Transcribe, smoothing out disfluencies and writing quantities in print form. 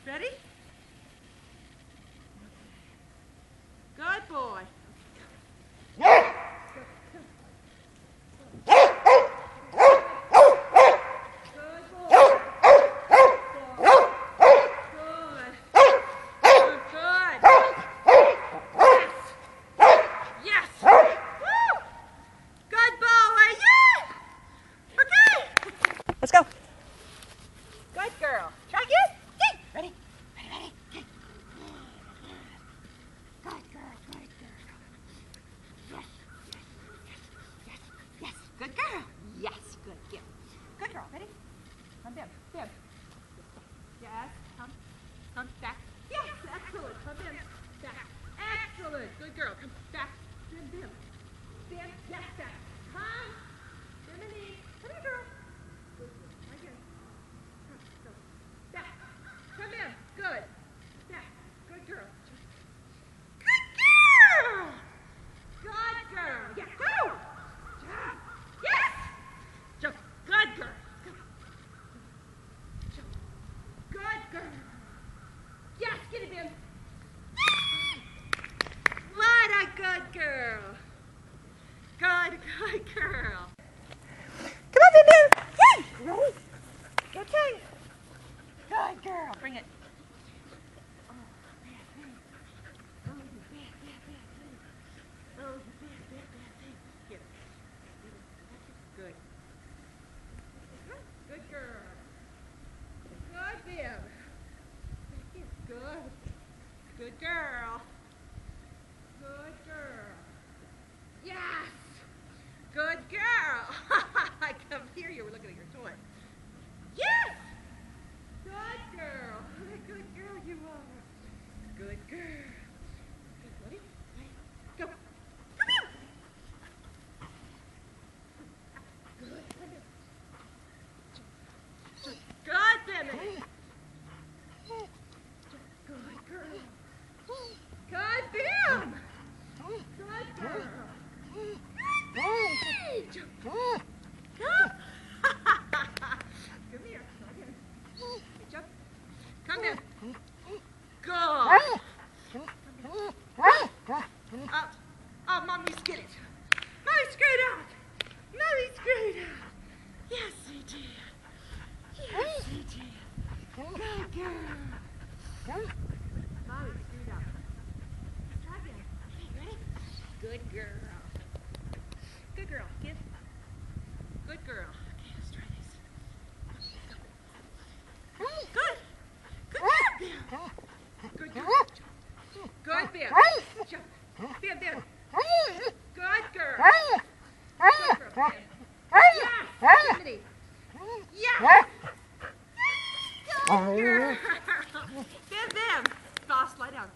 Ready? Good boy. Let's go. Good girl. Try again. Yay. Ready? Ready, ready. Okay. Good girl, good girl. Yes, yes, yes, yes, yes. Good girl. Yes, good girl. Good girl. Ready? Come down. Down. Yes. Come back. Yes, excellent. Come in. Back. Excellent. Good girl. Come back. Stand, stand. Stand. Yes, back. Come. Bend the knee. Come here, girl. Good girl. Right here. Go. Back. Come in. Good. Back. Good girl. Good girl. Good girl. Yeah. Go. Jump. Yes. Jump. Good girl. Go. Jump. Good girl. Yes. Get it in. What a good girl. Good girl. Come on, Vivian. Yay. Ready? Okay. Good girl. Bring it. Oh, bad thing. Oh, you bad thing. Oh, you bad thing. Get it. Good. Good girl. Good, Viv. Good. Good girl. Good girl. Yes. Good girl. I come here. You were looking at your toy. Yes. Good girl. What a good girl you are. Good girl. Good. Ready? Ready? Go. Come here. Good. Come here. Good, Bimini. Good girl. Good, Bim. Good girl. Hey, jump. Come. Come here. Hey, jump. Come in. Go. Oh, Mommy's get it. Mommy's straight out. Mommy's straight out. Yes, he did. Yes, he did. Good girl. Mommy's straight out. Try again. Okay, ready? Good girl. Good girl. Give. Good girl. Okay, let's try this. Good. Good girl. Good girl. Good Bim. Jump. Bim, Bim. Good girl. Good girl. Bim. Yes. Bimini. Yes. Good girl. Bim, Bim. Slide down.